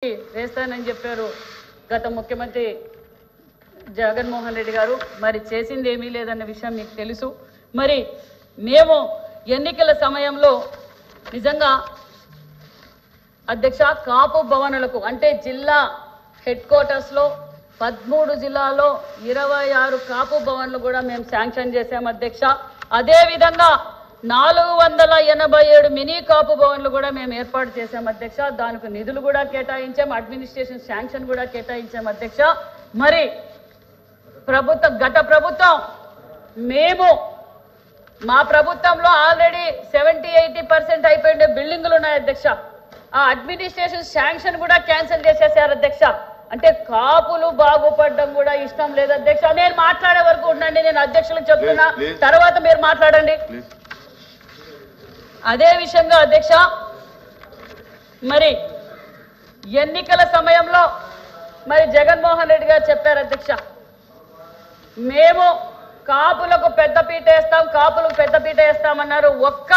వేస్తానని చెప్పారు గత ముఖ్యమంత్రి జగన్మోహన్ రెడ్డి గారు. మరి చేసింది ఏమీ లేదన్న విషయం మీకు తెలుసు. మరి మేము ఎన్నికల సమయంలో నిజంగా అధ్యక్ష కాపు భవనాలకు అంటే జిల్లా హెడ్ క్వార్టర్స్లో 13 జిల్లాల్లో 26 కాపు భవన్లు కూడా మేము శాంక్షన్ చేశాం అధ్యక్ష. అదేవిధంగా 487 మినీ కాపు భవన్లు కూడా మేము ఏర్పాటు చేశాం అధ్యక్ష. దానికి నిధులు కూడా కేటాయించాం, అడ్మినిస్ట్రేషన్ శాంక్షన్ కూడా కేటాయించాం అధ్యక్ష. మరి గత ప్రభుత్వం మేము మా ప్రభుత్వంలో ఆల్రెడీ 70-80% అయిపోయిండే బిల్డింగులు ఉన్నాయి అధ్యక్ష. ఆ అడ్మినిస్ట్రేషన్ శాంక్షన్ కూడా క్యాన్సిల్ చేసేసారు అధ్యక్ష. అంటే కాపులు బాగుపడడం కూడా ఇష్టం లేదు అధ్యక్ష. నేను మాట్లాడే వరకు ఉండండి, నేను అధ్యక్షులకు చెప్తున్నా, తర్వాత మీరు మాట్లాడండి. అదే విషయంగా అధ్యక్ష, మరి ఎన్నికల సమయంలో మరి జగన్మోహన్ రెడ్డి గారు చెప్పారు అధ్యక్ష, మేము కాపులకు పెద్దపీట వేస్తాం, కాపులకు పెద్దపీట వేస్తామన్నారు. ఒక్క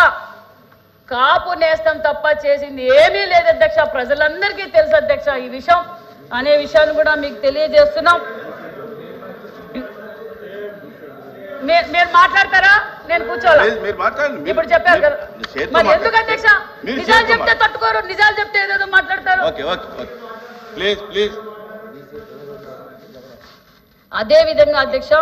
కాపు నేస్తం తప్ప చేసింది ఏమీ లేదు అధ్యక్ష. ప్రజలందరికీ తెలుసు అధ్యక్ష ఈ విషయం అనే విషయాన్ని కూడా మీకు తెలియజేస్తున్నాం. మీరు మాట్లాడతారా? నేను కూర్చోవాలి. ఇప్పుడు చెప్పారు కదా, మరి ఎందుకు అధ్యక్ష నిజాలు చెప్తే తట్టుకోరు, నిజాలు చెప్తే ఏదేదో మాట్లాడతారు. అదే విధంగా అధ్యక్ష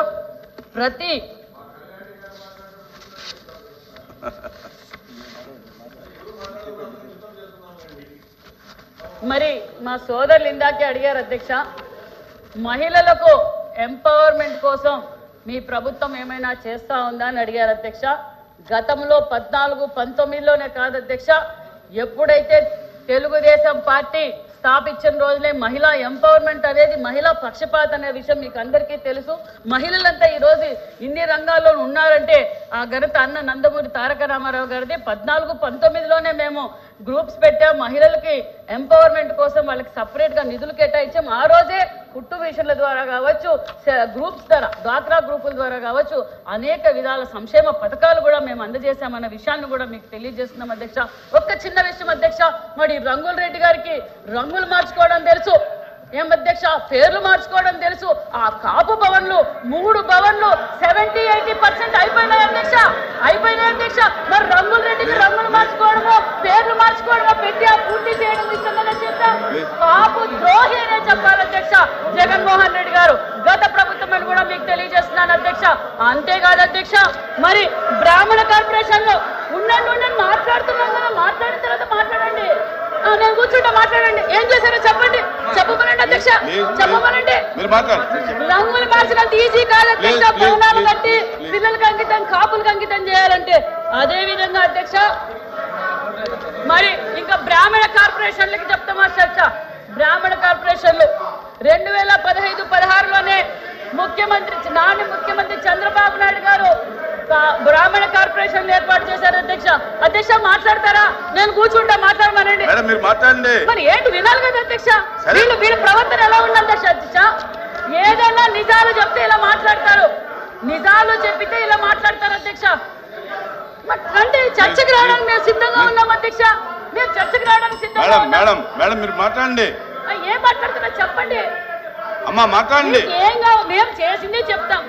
మరి మా సోదరులు ఇందాకే అడిగారు అధ్యక్ష, మహిళలకు ఎంపవర్మెంట్ కోసం మీ ప్రభుత్వం ఏమైనా చేస్తా ఉందా అని అడిగారు అధ్యక్ష. గతంలో 14-19లోనే కాదు అధ్యక్ష, ఎప్పుడైతే తెలుగుదేశం పార్టీ స్థాపించిన రోజునే మహిళా ఎంపవర్మెంట్ అనేది, మహిళా పక్షపాత అనే విషయం మీకు అందరికీ తెలుసు. మహిళలంతా ఈరోజు ఇన్ని రంగాల్లో ఉన్నారంటే ఆ ఘనత అన్న నందమూరి తారక రామారావు గారిది. 14-19లోనే మేము గ్రూప్స్ పెట్టాం, మహిళలకి ఎంపవర్మెంట్ కోసం వాళ్ళకి సపరేట్గా నిధులు కేటాయించాం. ఆ రోజే కుట్టు మిషన్ల ద్వారా కావచ్చు, గ్రూప్స్ ద్వారా, డ్వాక్రా గ్రూపుల ద్వారా కావచ్చు, అనేక విధాల సంక్షేమ పథకాలు కూడా మేము అందజేశామన్న విషయాన్ని కూడా మీకు తెలియజేస్తున్నాం అధ్యక్ష. ఒక్క చిన్న విషయం అధ్యక్ష, మరి రంగుల రెడ్డి గారికి రంగులు మార్చుకోవడం తెలుసు, ఏం అధ్యక్ష పేర్లు మార్చుకోవడం తెలుసు. ఆ కాపు భవన్లు 3 భవన్లు 70-80% అయిపోయినాయి అధ్యక్ష, అయిపోయినాయి అధ్యక్ష. మరి రంగుల రెడ్డికి రంగులు మార్చుకోవడమో పేర్లు మార్చుకోవడమో పెట్టి ఆ పూర్తి చేయడం ఇష్టంగానే చేద్దాం. కాపు ద్రోహి అనే చెప్పాలి అధ్యక్ష జగన్మోహన్ రెడ్డి గారు, గత ప్రభుత్వం అని కూడా మీకు తెలియజేస్తున్నాను అధ్యక్ష. అంతేకాదు అధ్యక్ష, మరి బ్రాహ్మణ కార్పొరేషన్ లో ఉండండి మాట్లాడుతున్నాం కదా, మాట్లాడిన తర్వాత మాట్లాడండి. నేను కూర్చుంటా, మాట్లాడండి. ఏం చేశారో చెప్పండి, చెప్పమనండి అధ్యక్ష, చెప్పమనండి. రంగులు మార్చినంత ఈజీ కాదు అధ్యక్ష, భవనాలు కట్టి పిల్లలకి అంకితం, కాపులకు అంకితం చేయాలంటే. అదే విధంగా అధ్యక్ష, మరి ఇంకా బ్రాహ్మణ కార్పొరేషన్లకి చెప్తామా చర్చ. బ్రాహ్మణ కార్పొరేషన్లు 2015-16లోనే ముఖ్యమంత్రి చంద్రబాబు నాయుడు గారు బ్రాహ్మణ కార్పొరేషన్ ఏర్పాటు చేశారు అధ్యక్ష. అధ్యక్ష మాట్లాడతారా? నేను కూర్చుంటా, మాట్లాడమనండి. మరి ఏంటి వినాలి కదా అధ్యక్ష, వీళ్ళ ప్రవర్తన ఎలా ఉందంటే అధ్యక్ష, ఏదైనా నిజాలు చెప్తే ఇలా మాట్లాడతారు, నిజాలు చెప్పితే ఇలా మాట్లాడతారు అధ్యక్ష. అంటే చర్చకు రావడానికి మేము సిద్ధంగా ఉన్నాం అధ్యక్ష, మేము చర్చకు రావడానికి సిద్ధంగా ఉన్నాం. ఏం మాట్లాడుతున్నా చెప్పండి అమ్మా, మాట్లాడండి. ఏం కావు, మేము చేసింది చెప్తాం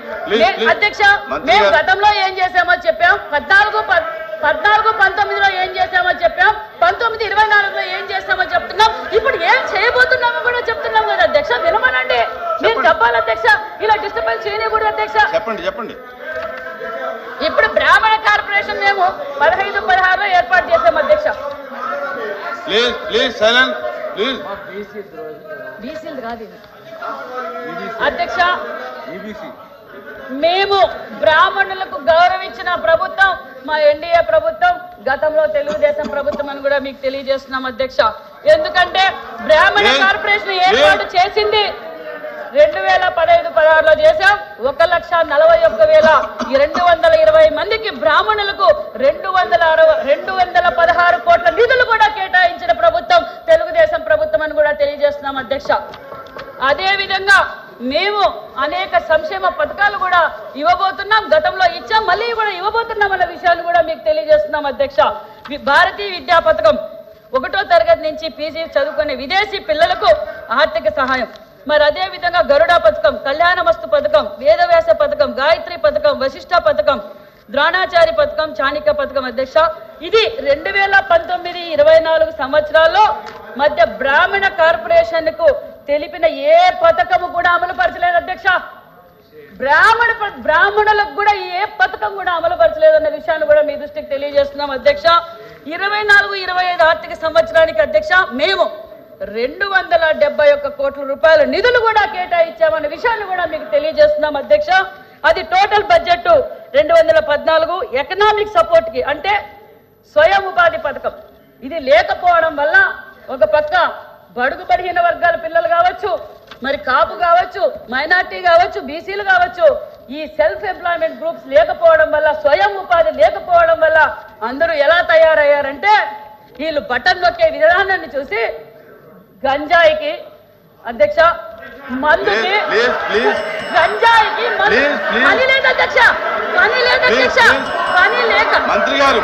అధ్యక్ష. మేము గతంలో ఏం చేసామో చెప్పాం, 14-19లో ఏం చేసామో చెప్పాం, 19-24లో ఏం చేస్తామో చెప్తున్నాం, ఇప్పుడు ఏం చేయబోతున్నామో కూడా చెప్తున్నాం కదా అధ్యక్ష. వినమనండి, మీరు చెప్పాలి అధ్యక్ష, ఇలా డిస్టర్బెన్స్ చేయకూడదు అధ్యక్ష. చెప్పండి. ఇప్పుడు బ్రాహ్మణ కార్పొరేషన్ మేము 15-16లో ఏర్పాటు చేసాం అధ్యక్ష. బీసీలు కాదు అధ్యక్ష, మేము బ్రాహ్మణులకు గౌరవించిన ప్రభుత్వం మా ఎన్డీఏ ప్రభుత్వం, గతంలో తెలుగుదేశం ప్రభుత్వం అని కూడా మీకు తెలియజేస్తున్నాం అధ్యక్ష. ఎందుకంటే బ్రాహ్మణ కార్పొరేషన్ ఏర్పాటు చేసింది 2015-16లో చేశాం. 1,41,220 మందికి బ్రాహ్మణులకు 216 కోట్ల నిధులు కూడా కేటాయించిన ప్రభుత్వం తెలుగుదేశం ప్రభుత్వం అని కూడా తెలియజేస్తున్నాం అధ్యక్ష. అదే విధంగా మేము అనేక సంక్షేమ పథకాలు కూడా ఇవ్వబోతున్నాం, గతంలో ఇచ్చాం, మళ్ళీ కూడా ఇవ్వబోతున్నాం అన్న విషయాన్ని కూడా మీకు తెలియజేస్తున్నాం అధ్యక్ష. భారతీయ విద్యా పథకం 1వ తరగతి నుంచి పీజీ చదువుకునే విదేశీ పిల్లలకు ఆర్థిక సహాయం. మరి అదే విధంగా గరుడ పథకం, కళ్యాణమస్తు పథకం, వేదవ్యాస పథకం, గాయత్రి పథకం, వశిష్ఠ పథకం, ద్రోణాచారి పథకం, చాణిక్య పథకం. అధ్యక్ష, ఇది 2019-24 సంవత్సరాల్లో మధ్య బ్రాహ్మణ కార్పొరేషన్ కు తెలిపిన ఏ పథకము కూడా అమలు పరచలేదు అధ్యక్ష. బ్రాహ్మణులకు కూడా ఏ పథకం కూడా అమలు పరచలేదన్న విషయాన్ని కూడా మీ దృష్టికి తెలియజేస్తున్నాం అధ్యక్ష. 24-25 ఆర్థిక సంవత్సరానికి అధ్యక్ష మేము 271 కోట్ల రూపాయల నిధులు కూడా కేటాయించామన్న విషయాన్ని కూడా మీకు తెలియజేస్తున్నాం అధ్యక్ష. అది టోటల్ బడ్జెట్ 214. ఎకనామిక్ సపోర్ట్ కి అంటే స్వయం ఉపాధి పథకం ఇది లేకపోవడం వల్ల ఒక పక్క బడుగు బలహీన వర్గాల పిల్లలు కావచ్చు, మరి కాపు కావచ్చు, మైనార్టీ కావచ్చు, బీసీలు కావచ్చు, ఈ సెల్ఫ్ ఎంప్లాయ్మెంట్ గ్రూప్స్ లేకపోవడం వల్ల, స్వయం ఉపాధి లేకపోవడం వల్ల అందరూ ఎలా తయారయ్యారంటే వీళ్ళు బటన్ నొక్కే విధానాన్ని చూసి గంజాయికి అధ్యక్ష, మందుకి, గంజాయికి పని లేదు అధ్యక్ష, పని లేదు అధ్యక్ష, పని లేక మంత్రి గారు